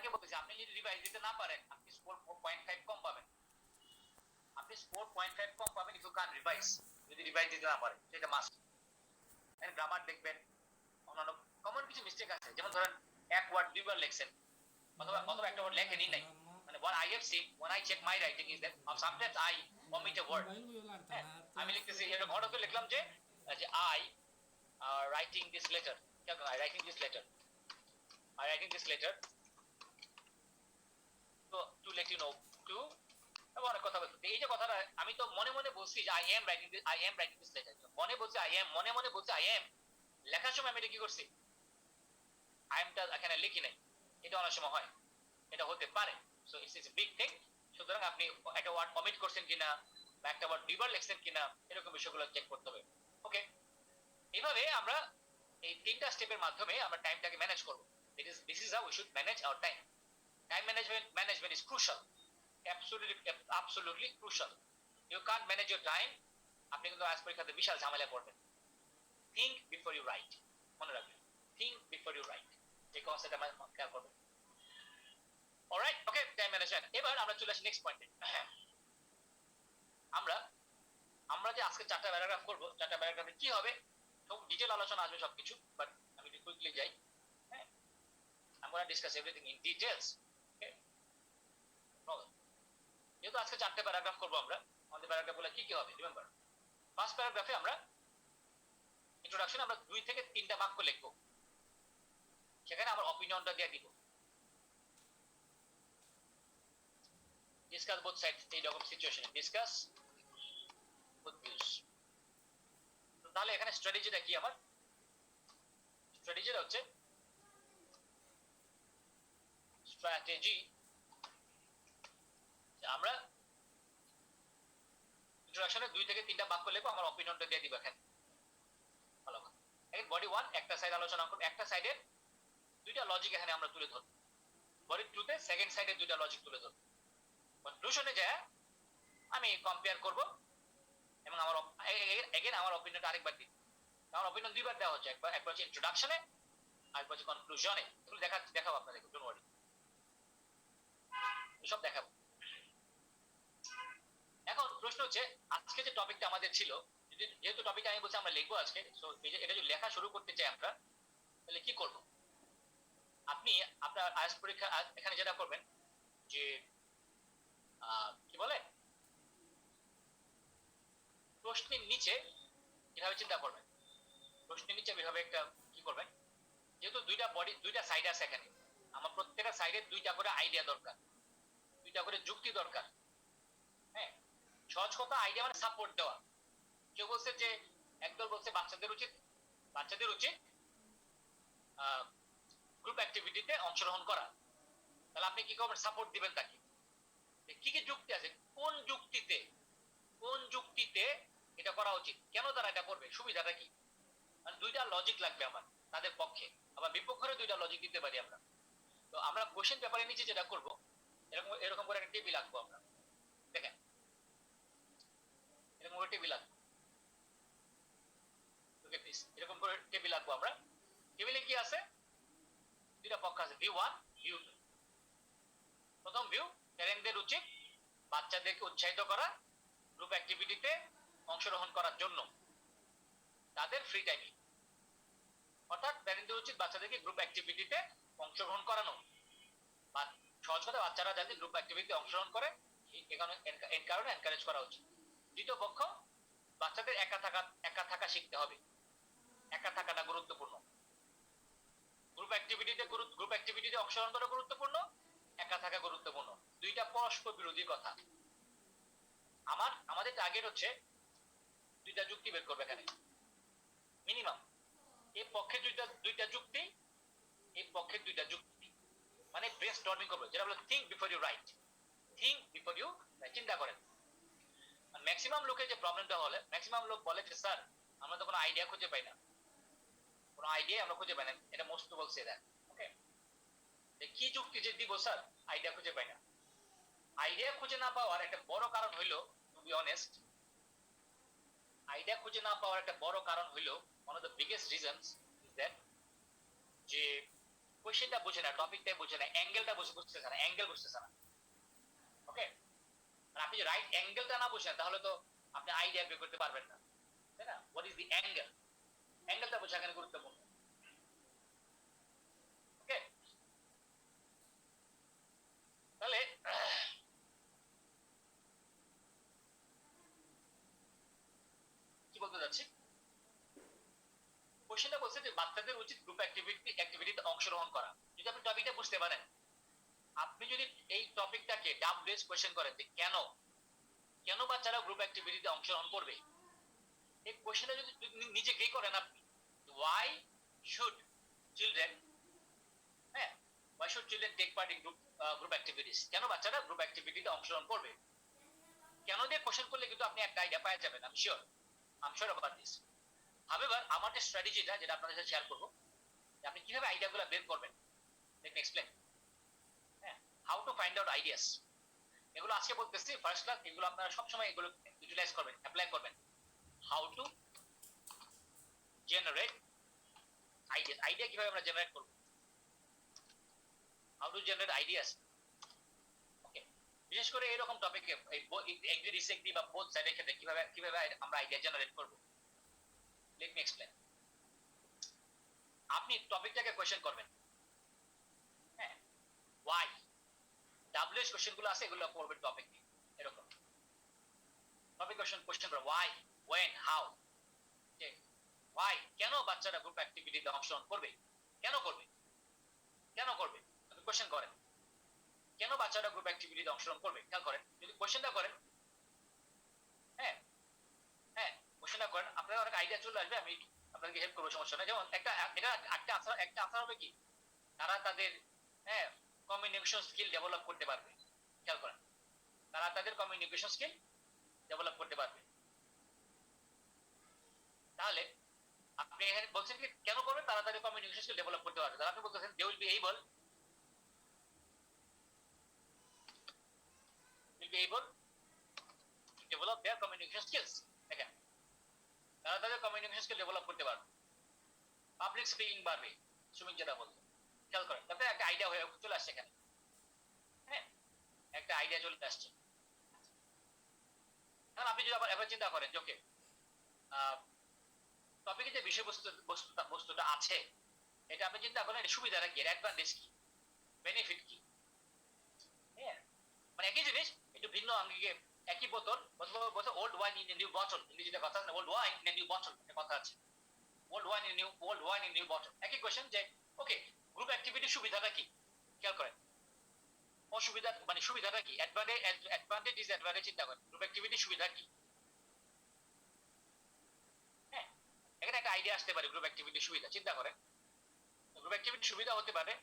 সবাইকে বলতেছি আপনি যদি রিভাইজ দিতে না পারেন আপনি স্কোর 0.5 কম পাবেন। আপনি স্কোর 0.5 কম পাবেন ইফ ইউ কান্ট রিভাইজ, যদি রিভাইজ দিতে না পারেন সেটা মাস্ট। এন্ড গ্রামার দেখবেন, অন্যান্য কমন কিছু মিস্টেক আছে, যেমন ধরেন এক ওয়ার্ড দুইবার লেখছেন অথবা একটা ওয়ার্ড লেখেনই নাই। মানে what I have seen when I check my writing is that sometimes I omit a word. আমি লিখতেছি এটা ঘটকে লিখলাম যে I writing this letter, I writing this letter, I writing this letter to let you know to অনেক কথা বলতে, এই যে কথাটা আমি তো মনে মনে বলছি যে I am writing this letter, মনে বলছি I am, মনে মনে বলছি I am, লেখার সময় আমি এটা কি করছি I am টা এখানে লিখি নাই। এটা অনেক সময় হয়, এটা হতে পারে। So it's is big thing. সুতরাং আপনি একটা ওয়ার্ড কমিট করছেন কিনা বা একটা ওয়ার্ড দুইবার লিখছেন কিনা এরকম বিষয়গুলো চেক করতে হবে। ওকে, এইভাবে আমরা এই তিনটা স্টেপের মাধ্যমে আমরা টাইমটাকে ম্যানেজ করব। This is how we should manage our time. Time management is crucial, absolutely crucial. You can't manage your time, আপনি কিন্তু আজ পরীক্ষাতে বিশাল ঝামেলা করবেন। think before you write, মনে রাখবেন, think before you write, এই কনসেপ্টটা আমরা খেয়াল করবেন। অলরাইট, ওকে, টাইম ম্যানেজমেন্ট। এবার আমরা চলে আসি নেক্সট পয়েন্টে। আমরা যে আজকে 4টা প্যারাগ্রাফ করব, 4টা প্যারাগ্রাফে কি হবে সব ডিটেইল আলোচনা আসবে সবকিছু, বাট আমি একটু কুইকলি যাই। হ্যাঁ, I'm going to discuss everything in details. Okay, যেহেতু আজকে 4টা প্যারাগ্রাফ করব আমরা, আমাদের প্যারাগ্রাফগুলো কি কি হবে রিমেম্বার। ফার্স্ট প্যারাগ্রাফে আমরা ইন্ট্রোডাকশন, আমরা 2 থেকে 3টা বাক্য লিখব, সেখানে আমার অপিনিয়নটা দিয়ে দিব। ডিসকাস বোথ সাইডস, এই রকম সিচুয়েশনে ডিসকাস বোথ ভিউজ। তাহলে এখানে স্ট্র্যাটেজিটা কি, আমার স্ট্র্যাটেজিটা হচ্ছে স্ট্র্যাটেজি আমরা ইন্ট্রোডাকশনে 2 থেকে 3টা বাক্য লিখব, আমার অপিনিয়নটা দিয়ে দিব এখানে। ভালো কথা, এই বডি 1 একটা সাইড আলোচনা করব, একটা সাইডের 2টা লজিক এখানে আমরা তুলে ধরব, বডি 2 তে সেকেন্ড সাইডের 2টা লজিক তুলে ধরব। কনক্লুশনে যায় আমি কম্পেয়ার করব এবং আমার এগেন আমার অপিনিয়নটা আরেকবার দিই। আমার অপিনিয়ন দুইবার দেওয়া হচ্ছে, একবার হচ্ছে ইন্ট্রোডাকশনে, আরেকবার হচ্ছে কনক্লুশনে। এগুলো দেখাবো আপনাদের, ডোন্ট ওয়ারি, সব দেখাবো। এখন প্রশ্ন হচ্ছে আজকে যে টপিকটা আমাদের ছিল, যেহেতু টপিকটা আমি বলছি আমরা লিখবো আজকে, সো এটা যদি লেখা শুরু করতে চাই আমরা, তাহলে কি করব? আপনি আপনার আজ পরীক্ষা এখানে যেটা করবেন যে কি বলে প্রশ্নের নিচে কিভাবে চিন্তা করবেন, প্রশ্নের নিচে এভাবে একটা কি করবেন, যেহেতু 2টা বডি 2টা সাইড আছে এখানে, আমার প্রত্যেকটা সাইডে 2টা করে আইডিয়া দরকার, 2টা করে যুক্তি দরকার। হ্যাঁ, সহজ কথা, আইডিয়া মানে সাপোর্ট দেওয়া। কেউ বলছে যে একদল বলছে বাচ্চাদের উচিত গ্রুপ অ্যাক্টিভিটিতে অংশগ্রহণ করা, তাহলে আপনি কি করবেন, সাপোর্ট দিবেন তাকে। কি কি যুক্তি আছে, কোন যুক্তিতে এটা করা উচিত, কেন তারা এটা করবে, সুবিধাটা কি, মানে 2টা লজিক লাগবে আমার তাদের পক্ষে, আবার বিপক্ষের 2টা লজিক দিতে পারি আমরা। তো আমরা কোশ্চেন পেপারের নিচে যেটা করব, এরকম করে একটা টেবিল আঁকবো আমরা, দেখেন এরকম করে টেবিল আঁকবো, এরকম করে টেবিল আঁকবো আমরা। টেবিলে কি আছে, 2টা পক্ষ আছে, ভিউ 1 ভিউ 2। প্রথম ভিউ, প্যারেন্টদের উচিত বাচ্চাদেরকে উৎসাহিত করা গ্রুপ অ্যাক্টিভিটিতে অংশগ্রহণ করার জন্য তাদের ফ্রি টাইমে, অর্থাৎ প্যারেন্টদের উচিত বাচ্চাদেরকে গ্রুপ অ্যাক্টিভিটিতে অংশগ্রহণ করানো, বা সহজ কথা বাচ্চারা যাতে গ্রুপ অ্যাক্টিভিটিতে অংশগ্রহণ করে এই কারণে এনকারেজ করা উচিত। দ্বিতীয় পক্ষ, বাচ্চাদের একা থাকা শিখতে হবে, একা থাকাটা গুরুত্বপূর্ণ, গ্রুপ অ্যাক্টিভিটিতে অংশগ্রহণ করা গুরুত্বপূর্ণ, একা থাকা গুরুত্বপূর্ণ, 2টা পরস্পর বিরোধী কথা। আমাদের টার্গেট হচ্ছে 2টা যুক্তি বের করবে এখানে মিনিমাম, এই পক্ষে 2টা যুক্তি, এই পক্ষে 2টা যুক্তি, মানে ব্রেনস্টর্মিং করবে, যেটা বলে থিংক বিফোর ইউ রাইট, চিন্তা করেন। ম্যাক্সিমাম লোকের যে প্রবলেমটা হলে, ম্যাক্সিমাম লোক বলে যে স্যার আমরা তো কোনো আইডিয়া খুঁজে পাই না, কোনো আইডিয়া আমরা খুঁজে পাই না, এটা মোস্ট বলছে এটা। ওকে, কি যুক্তি যে দিব স্যার, আইডিয়া খুঁজে পাই না। আইডিয়া খুঁজে না পাওয়ার একটা বড় কারণ হইলো, টু বি অনেস্ট, আইডিয়া খুঁজে না পাওয়ার একটা বড় কারণ হইলো, one of the biggest reasons is that যে কোশ্চেনটা বুঝে না, টপিকটাই বুঝে না, অ্যাঙ্গেলটা বুঝতেছে না, অ্যাঙ্গেল বুঝতেছে না। ওকে, আপনি যদি রাইট অ্যাঙ্গেলটা না বুঝেন তাহলে তো আপনি আইডিয়া বের করতে পারবেন না, তাই না? হোয়াট ইজ দি অ্যাঙ্গেল, অ্যাঙ্গেলটা বোঝা এখানে গুরুত্বপূর্ণ। ওকে, তাহলে কি বলতে যাচ্ছি, কোশ্চেনটা বলছে যে বাচ্চাদের উচিত গ্রুপ অ্যাক্টিভিটিতে অংশগ্রহণ করা। যদি আপনি টপিকটা বুঝতে পারেন, আপনি যদি এই টপিকটাকে ডাবল কোশ্চেন করেন যে কেন কেন বাচ্চারা গ্রুপ অ্যাক্টিভিটিতে অংশগ্রহণ করবে, এই কোশ্চেনটা যদি নিজেকেই করেন আপনি, ওয়াই শুড চিলড্রেন, হ্যাঁ, why should children take part in group activities, কেন বাচ্চারা গ্রুপ অ্যাক্টিভিটিতে অংশগ্রহণ করবে, কেন দিয়ে কোশ্চেন করলে কিন্তু আপনি একটা আইডিয়া পাওয়া যাবেন। I am sure about this. However আমার যে স্ট্র্যাটেজিটা যেটা আপনাদের সাথে শেয়ার করব, যে আপনি কিভাবে আইডিয়াগুলো বের করবেন, লেট মি এক্সপ্লেইন। হ্যাঁ, how to find out ideas, এগুলো আজকে বলতেছি ফার্স্ট ক্লাস, এগুলো আপনারা সবসময় এগুলো ইউটিলাইজ করবেন, অ্যাপ্লাই করবেন। How to generate idea, idea কিভাবে আমরা জেনারেট করব, হাউ টু জেনারেট আইডিয়াস। ওকে, বিশেষ করে এরকম টপিকে এগ্রি ডিসএগ্রি বা বোথ সাইডের ক্ষেত্রে কিভাবে কিভাবে আমরা আইডিয়া জেনারেট করব, লেট মি এক্সপ্লেইন। আপনি টপিকটাকে কোশ্চেন করবেন, হ্যাঁ, ওয়াই, ডাব্লিউএস কোশ্চেন গুলো আছে এগুলো করবেন টপিক নিয়ে, এরকম টপিক কোশ্চেন করে ওয়াই, ওয়েন, হাউ, যে ওয়াই, কেন বাচ্চারা গ্রুপ অ্যাক্টিভিটিতে অংশগ্রহণ করবে, কেন করবে, কেন করবে, আপনি কোশ্চেন করেন কেন বাচ্চারা গ্রুপ অ্যাক্টিভিটিতে অংশগ্রহণ করবে, খেয়াল করেন যদি কোশ্চেনটা করেন, হ্যাঁ হ্যাঁ কোশ্চেনটা করেন, আপনার অনেক আইডিয়া চলে আসবে, আমি আপনাকে হেল্প করবো, সমস্যা নেই। যেমন একটা আনসার হবে কি, তারা তাদের, হ্যাঁ, কমিউনিকেশন স্কিল ডেভেলপ করতে পারবে, খেয়াল করেন, তারা তাদের কমিউনিকেশন স্কিল ডেভেলপ করতে পারবে। তাহলে আপনি এখানে বলছেন কি কেন করবে, তারা তাদের কমিউনিকেশন স্কিল ডেভেলপ করতে পারবে, তাহলে আপনি বলতেছেন they will be able to develop their communication skills। দেখেন, তারা তাদের কমিউনিকেশন স্কিল ডেভেলপ করতে পারবে, পাবলিক স্পিকিং বাড়বে, সুমিত যেটা বলতো, খেয়াল করেন, তাতে একটা আইডিয়া হয়ে চলে আসছে এখানে, হ্যাঁ, একটা আইডিয়া চলে আসছে। এখন আপনি যদি আবার এবার চিন্তা করেন যে ওকে, টপিকে যে বস্তুটা আছে, এটা আপনি চিন্তা করেন এর সুবিধাটা কি, এর অ্যাডভান্টেজ কি, বেনিফিট কি, হ্যাঁ, মানে একই জিনিস একটু ভিন্ন আঙ্গিকে, একই বোতল, বোতল old wine in new bottle, ইংরেজিতে কথা আছে, old wine in new bottle, একটা কথা আছে, old wine in new bottle. একই কোশ্চেন যে ওকে, গ্রুপ অ্যাক্টিভিটির সুবিধাটা কি, খেয়াল করেন, অসুবিধা মানে সুবিধাটা কি, অ্যাডভান্টেজ ডিসঅ্যাডভান্টেজ চিন্তা করেন, গ্রুপ অ্যাক্টিভিটির সুবিধা কি, হ্যাঁ, এখানে একটা আইডিয়া আসতে পারে গ্রুপ অ্যাক্টিভিটির সুবিধা, চিন্তা করেন, গ্রুপ অ্যাক্টিভিটির সুবিধা হতে পারে,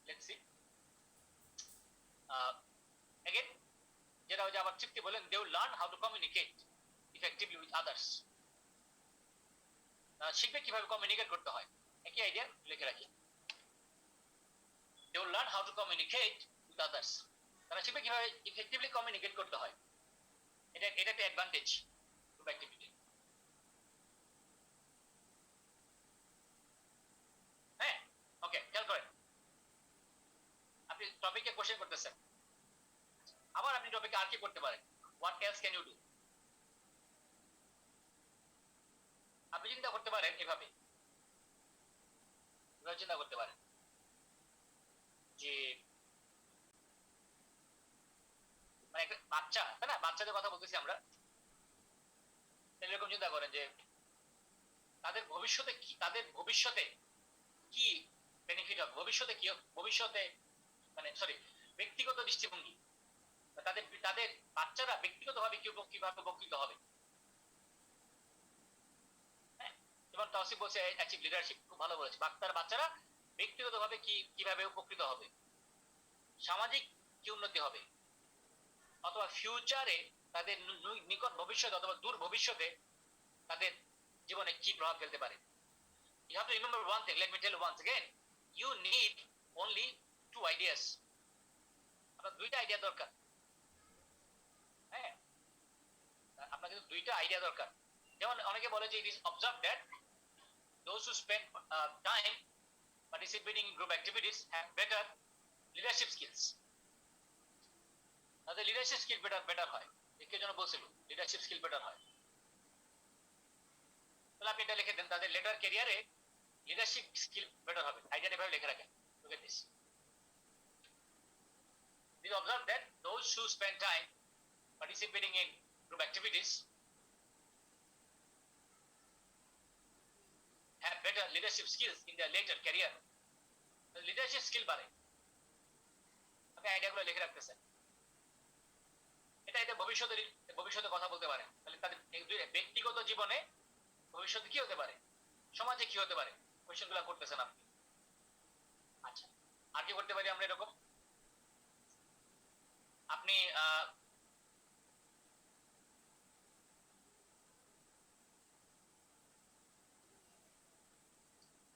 লেটস সি, again যেটা হচ্ছে আবার তৃপ্তি বলেন, they will learn how to communicate effectively with others, শিখবে কিভাবে কমিউনিকেট করতে হয়, একই আইডিয়া লিখে রাখি, they will learn how to communicate with others, তারা শিখবে কিভাবে ইফেক্টিভলি কমিউনিকেট করতে হয়, এটা একটা অ্যাডভান্টেজ গ্রুপ অ্যাক্টিভিটি। হ্যাঁ, ওকে, খেয়াল করেন, আপনি টপিকে কোশ্চেন করতেছেন, আবার আপনি টপিকে আর কি করতে পারেন, what else can you do, আপনি চিন্তা করতে পারেন এভাবে চিন্তা করতে পারেন যে মানে একটা বাচ্চা, তাই না, বাচ্চাদের কথা বলতেছি আমরা, এরকম চিন্তা করেন যে তাদের ভবিষ্যতে কি, বেনিফিট হবে, ভবিষ্যতে মানে সরি ব্যক্তিগত দৃষ্টিভঙ্গি, তাদের বাচ্চারা ব্যক্তিগতভাবে কিভাবে উপকৃত হবে, হ্যাঁ, যেমন তৌসিফ বলছে অ্যাচিভ লিডারশিপ, খুব ভালো বলেছে, বাচ্চারা ব্যক্তিগতভাবে কিভাবে উপকৃত হবে, সামাজিক কি উন্নতি হবে, অথবা ফিউচারে তাদের নিকট ভবিষ্যতে অথবা দূর ভবিষ্যতে তাদের জীবনে কি প্রভাব ফেলতে পারে। You have to remember one thing, let me tell you once again, you need only 2 ideas, আপনার দুইটা আইডিয়া দরকার, হ্যাঁ, আপনার কিন্তু দুইটা আইডিয়া দরকার। যেমন অনেকে বলে যে it is observed that those who spend time participating in group activities have better leadership skills. তাদের লিডারশিপ স্কিল বেটার হয়। কে যেন বলছিল লিডারশিপ স্কিল বেটার হয়। তাহলে আপনি এটা লিখে দেন, তাদের লেটার ক্যারিয়ারে লিডারশিপ স্কিল বেটার হবে। আইডিয়াটা এভাবে লিখে রাখেন। Look at this. We observe that those who spend time participating in group activities have better leadership skills in their later career. Leadership skill বাড়ে। আপনি আইডিয়াগুলো লিখে রাখতেছেন। এটা ভবিষ্যতে কথা বলতে পারে। তাহলে তাদের ব্যক্তিগত জীবনে ভবিষ্যতে কি হতে পারে, সমাজে কি হতে পারে, কোয়েশ্চেনগুলো করতেছেন আপনি। আচ্ছা, আর কি করতে পারি আমরা এরকম? আপনি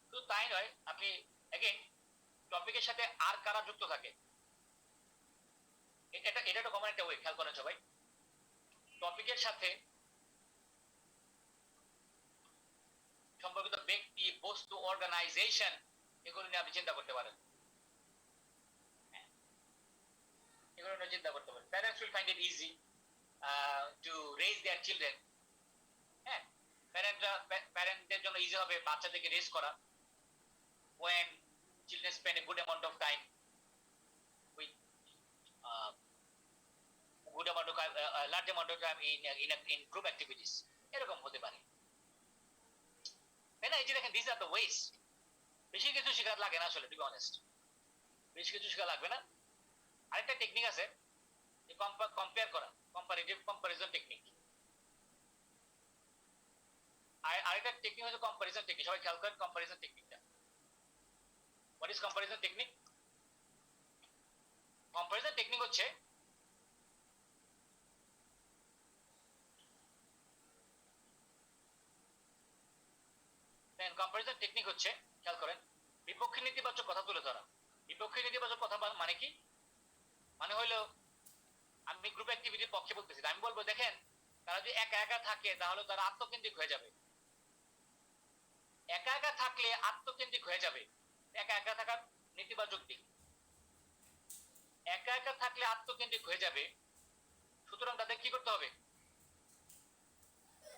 শুধু তাই নয়, আপনি এগেইন টপিকের সাথে আর কারা যুক্ত থাকে, এটা একটা কমন একটা ওয়ে, খেয়াল করেন সবাই। টপিকের সাথে সম্পর্কিত ব্যক্তি, বস্তু, অর্গানাইজেশন, এগুলো নিয়ে আপনি চিন্তা করতে পারেন। এগুলো নিয়ে চিন্তা করতে পারেন। Parents will find it easy to raise their children. হ্যাঁ, প্যারেন্টদের জন্য ইজি হবে বাচ্চাদেরকে রেজ করা। when children spend a good amount of time with good amount of large amount of time in group activities, এরকম হতে পারে, তাই না? এই যে দেখেন, these are the ways. বেশি কিছু শেখার লাগে না আসলে, টু বি অনেস্ট, বেশি কিছু শেখা লাগবে না। আরেকটা টেকনিক আছে কম্পেয়ার করা, কম্পারেটিভ কম্পারিজন টেকনিক। আরেকটা টেকনিক হচ্ছে কম্পারিজন টেকনিক। সবাই খেয়াল করেন কম্পারিজন টেকনিকটা। What is comparison technique? Comparison technique হচ্ছে কম্পারিজন টেকনিক হচ্ছে, খেয়াল করেন, বিপক্ষে নেতিবাচক কথা তুলে ধরা। বিপক্ষে নেতিবাচক কথা মানে কি? মানে হলো, আমি গ্রুপ অ্যাক্টিভিটির পক্ষে বলতেছি, আমি বলবো দেখেন, তারা যদি একা একা থাকে তাহলে তারা আত্মকেন্দ্রিক হয়ে যাবে। একা একা থাকলে আত্মকেন্দ্রিক হয়ে যাবে। একা একা থাকার নেতিবাচক দিক, একা একা থাকলে আত্মকেন্দ্রিক হয়ে যাবে। সুতরাং তাদের কি করতে হবে?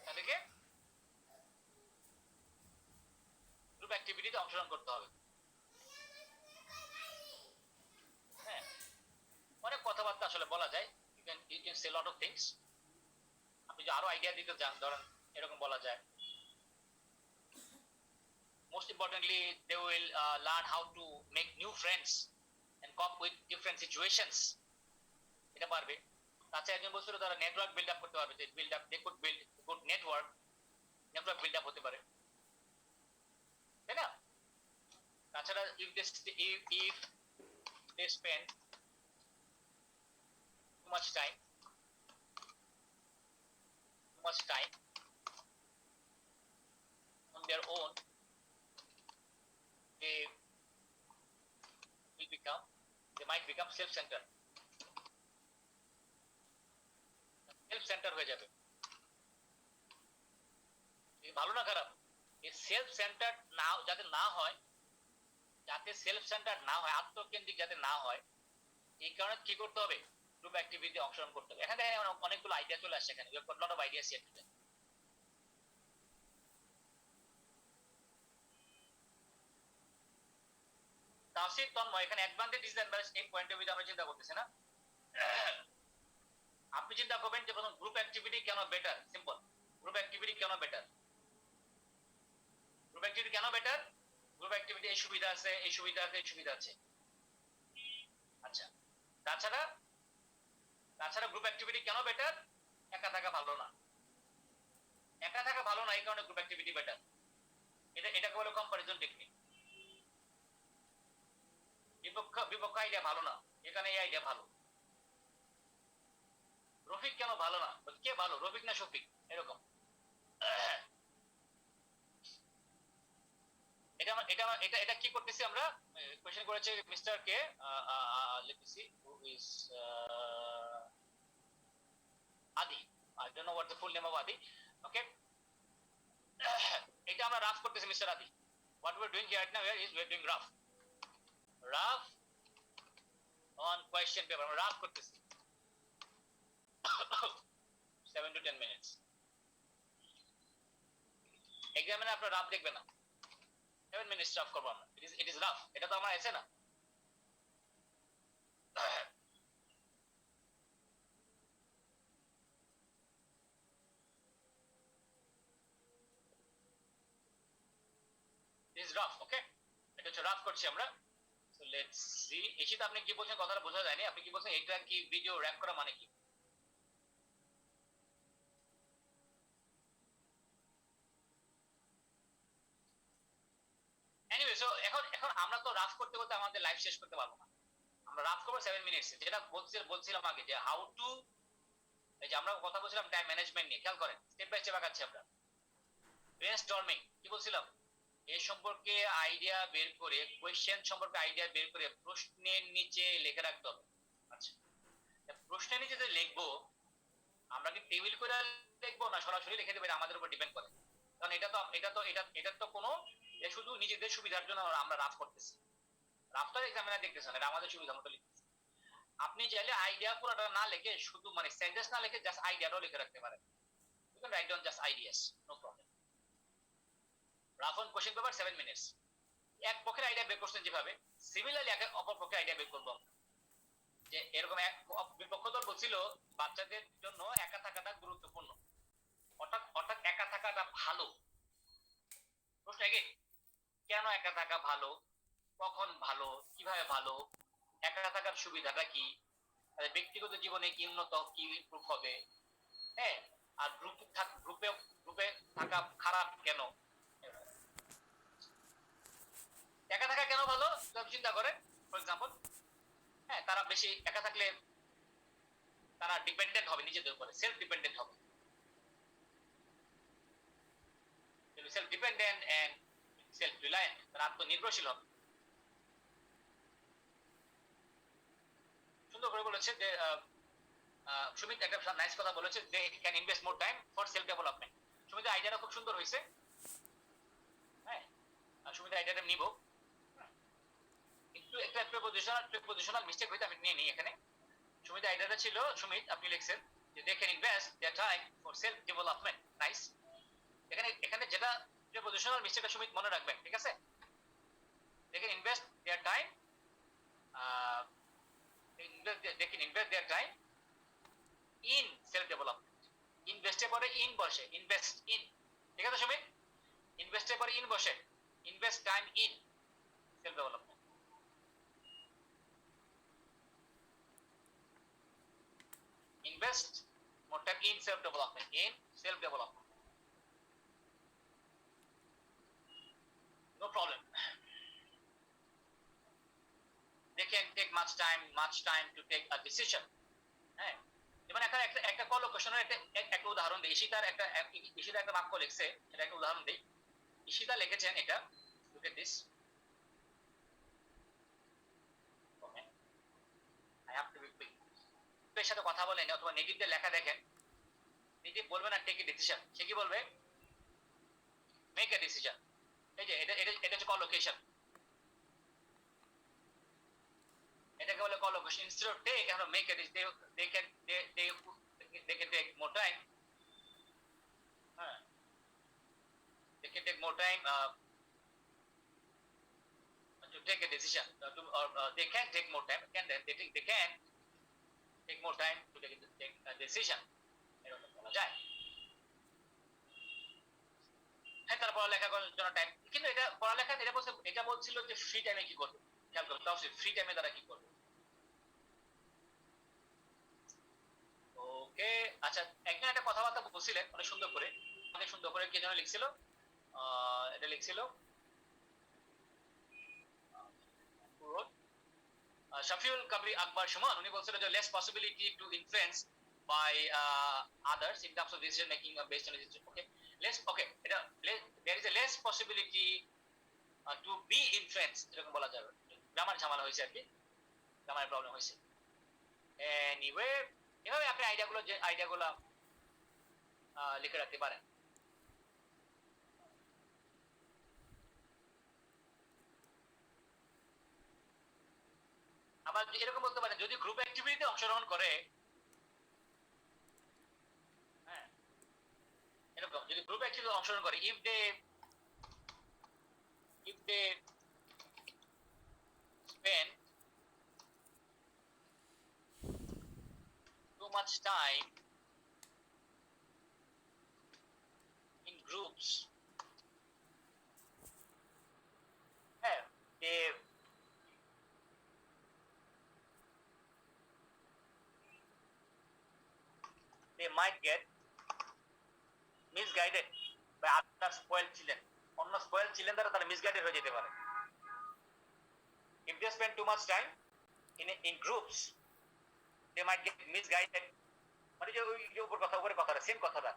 তাদেরকে গ্রুপ অ্যাক্টিভিটিতে অংশগ্রহণ করতে হবে। হ্যাঁ, অনেক কথাবার্তা আসলে বলা যায়, you can say a lot of things. আপনি যে আরো আইডিয়া দিতে চান, ধরেন এরকম বলা যায়, most importantly they will learn how to make new friends and cope with different situations. এটা পারবে। তাছাড়া একজন বলছিল তারা নেটওয়ার্ক বিল্ড আপ করতে পারবে, যে build up, they could build good network build up হতে পারে, তাই না? তাছাড়া if they spend too much time on their own, they might become self-centered হয়ে যাবে। ভালো না খারাপ? এই সেলফ সেন্টার্ড না যাতে না হয়, আত্মকেন্দ্রিক যাতে না হয়, এই কারণে কি করতে হবে? গ্রুপ অ্যাক্টিভিটি অংশগ্রহণ করতে হবে। এখানে দেখেন অনেকগুলো আইডিয়া চলে আসছে এখানে। We have got lot of ideas here today. তাসির তন্ময়, এখানে অ্যাডভান্টেজ ডিসঅ্যাডভান্টেজ এই পয়েন্ট অফ ভিউ আমরা চিন্তা করতেছি না। আপনি চিন্তা করবেন যে প্রথম গ্রুপ অ্যাক্টিভিটি কেন বেটার। সিম্পল, গ্রুপ অ্যাক্টিভিটি কেন বেটার? গ্রুপ অ্যাক্টিভিটি কেন বেটার? গ্রুপ অ্যাক্টিভিটি এই সুবিধা আছে, এই সুবিধা আছে, এই সুবিধা আছে। আচ্ছা, তাছাড়া গ্রুপ অ্যাক্টিভিটি কেন বেটার? একা থাকা ভালো না। একা থাকা ভালো না, এই কারণে গ্রুপ অ্যাক্টিভিটি বেটার। এটাকে বলে কম্পারিজন টেকনিক। বিপক্ষ আইডিয়া ভালো না, এখানে এই আইডিয়া ভালো। রফিক কেন ভালো না? কে ভালো, রফিক না শফিক? এরকম। এটা কি করতেছি আমরা? কোশ্চেন করেছে মিস্টার কে, লিখতেছি হু ইজ আদি। I don't know what the full name of Adi. Okay, এটা আমরা রাফ করতেছি মিস্টার আদি। what we're doing here right now is we're doing rough on question paper. আমরা rough করতেছি 7 to 10 minutes. এক্সামিনে আপনারা rough দেখবেন না, 7 minutes রাফ করবো আমরা। it is rough, এটা তো আমার আছে না। it is rough, okay, এটা হচ্ছে রাফ করছি আমরা। so let's see, এশিত আপনি কি বলছেন কথাটা বোঝা যায়নি, আপনি কি বলছেন এটা কি ভিডিও র‍্যাপ করা মানে কি? এনিওয়ে, সো এখন আমরা তো রাফ করতে করতে আমাদের লাইফ শেষ করতে পারবো না। আমরা রাফ করবো 7 মিনিটস, যেটা বলছিলাম আগে যে হাউ টু, এই যে আমরা কথা বলছিলাম টাইম ম্যানেজমেন্ট নিয়ে, খেয়াল করেন স্টেপ বাই স্টেপ আগাচ্ছি আমরা। ব্রেনস্টর্মিং কি বলছিলাম, এই সম্পর্কে আইডিয়া বের করে, কোয়েশ্চেন সম্পর্কে আইডিয়া বের করে প্রশ্নের নিচে লিখে রাখতে হবে। আচ্ছা, প্রশ্নের নিচে যে লিখবো আমরা কি টেবিল করে লিখবো না সরাসরি লিখে দেবেন, আমাদের উপর ডিপেন্ড করে। কারণ এটা তো কোনো, শুধু নিজেদের সুবিধার জন্য আমরা রাফ করতেছি, রাফটা এক্সামিনার দেখতেছেন, এটা আমাদের সুবিধা মতো লিখতেছি। আপনি চাইলে আইডিয়া পুরোটা না লিখে শুধু মানে সেন্টেন্স না লিখে জাস্ট আইডিয়াটাও লিখে রাখতে পারেন। You can write down just ideas, no problem. Rough on question paper 7 minutes. এক পক্ষের আইডিয়া বের করছেন যেভাবে, সিমিলারলি অপর পক্ষের আইডিয়া বের করবো। যে এরকম এক বিপক্ষ দল বলছিল বাচ্চাদের জন্য একা থাকাটা গুরুত্বপূর্ণ, অর্থাৎ একা থাকাটা ভালো। প্রশ্ন এগে, কেন একা থাকা ভালো, কখন ভালো, কিভাবে ভালো, একা থাকার সুবিধাটা কি, ব্যক্তিগত জীবনে কি উন্নত, কি ইমপ্রুভ হবে, হ্যাঁ, আর গ্রুপে থাকা খারাপ কেন, একা থাকা কেন ভালো চিন্তা করে। ফর এক্সাম্পল, হ্যাঁ, তারা বেশি একা থাকলে তারা ডিপেন্ডেন্ট হবে নিজেদের উপরে, সেলফ ডিপেন্ডেন্ট হবে, self dependent and self reliant, তারা আত্মনির্ভরশীল হবে। সুন্দর করে বলেছে যে সুমিত একটা নাইস কথা বলেছে, they can invest more time for self development. Sumit আইডিয়াটা খুব সুন্দর হয়েছে, হ্যাঁ, সুমিত আইডিয়াটা নিব, কিন্তু একটা প্রিপোজিশনাল মিস্টেক হইতে আমি নিয়ে নিই এখানে। সুমিত আইডিয়াটা ছিল, সুমিত আপনি লিখছেন যে they can invest their time for self development. Nice, এখানে যেটা প্রিপোজিশনাল মিস্টেকটা সুমিত মনে রাখবেন, ঠিক আছে? They can invest their time, they can invest their time in self development. ইনভেস্টে পরে ইন বসে, ইনভেস্ট ইন, ঠিক আছে সুমিত? ইনভেস্টে পরে ইন বসে, invest time in self development. Invest more time in self development, in self development, no problem. They can take much time to take a decision. হ্যাঁ, যেমন একটা কলোকেশনের একটা উদাহরণ দিই। ঈশিতার একটা বাক্য লিখছে, এটা একটা উদাহরণ দিই। ঈশিতা লিখেছেন এটা, look at this, okay, I have to be quick, এর সাথে কথা বলেন অথবা নেগেটিভ লেখা দেখেন, নেগেটিভ বলবে না টেক এ ডিসিশন, সে কি বলবে মেক এ ডিসিশন। এই যে এটা হচ্ছে কলোকেশন, এটাকে বলে কলোকেশন। ইনস্টেড অফ টেক, এখন make a decision, they can take more time, they can take more time to take a decision, they can take more time, they can take more time to take a decision, এরকম বলা যায়। হ্যাঁ, তার পড়ালেখা করার জন্য time, কিন্তু এটা পড়ালেখা এটা বলছিল যে ফ্রি টাইমে কি করবে, খেয়াল করতে হবে ফ্রি টাইমে তারা কি করবে। ওকে, আচ্ছা, একদিন একটা কথাবার্তা বলছিলেন অনেক সুন্দর করে, কে যেন লিখছিল, এটা লিখছিল শাফিউল কাবরি আকবর সুমন। উনি বলছিল যে less possibility to influence by others in terms of decision making based on decision. Okay, এটা there is a less possibility to be influenced, এরকম বলা যাবে। গ্রামার ঝামেলা হয়েছে আর কি, গ্রামার প্রবলেম হয়েছে। এনিওয়ে, এভাবে আপনি আইডিয়াগুলো লিখে রাখতে পারেন। আবার এরকম বলতে পারেন যদি গ্রুপ অ্যাক্টিভিটিতে অংশগ্রহণ করে, হ্যাঁ এরকম যদি গ্রুপ অ্যাক্টিভিটিতে অংশগ্রহণ করে, if they spend too much time in groups, হ্যাঁ they might get misguided by other spoiled children, অন্য spoiled children দ্বারা তারা misguided হয়ে যেতে পারে। if they spend too much time in groups, they might get misguided, মানে যে ওই যে উপর কথাটা সেম কথাটা,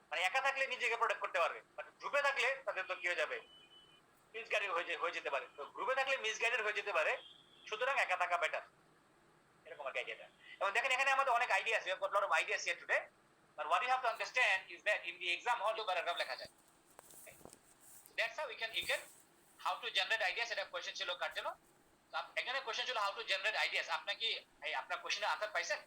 মানে একা থাকলে নিজেকে প্রোটেক্ট করতে পারবে, বাট গ্রুপে থাকলে তাদের তো কি হয়ে যাবে, মিসগাইডেড হয়ে যেতে পারে। তো গ্রুপে থাকলে মিসগাইডেড হয়ে যেতে পারে, সুতরাং একা থাকা বেটার, এরকম একটা আইডিয়াটা। এবং দেখেন এখানে আমাদের অনেক আইডিয়া আছে, lot of ideas here today, but what you have to understand is that in the exam hall paragraph লেখা যায়। That's how you can how to generate ideas, এটা কোশ্চেন ছিল কার জন্য, এখানে কোশ্চেন ছিল হাউ টু জেনারেট আইডিয়াস। আপনি কি আপনার কোশ্চেনের আনসার পাইছেন?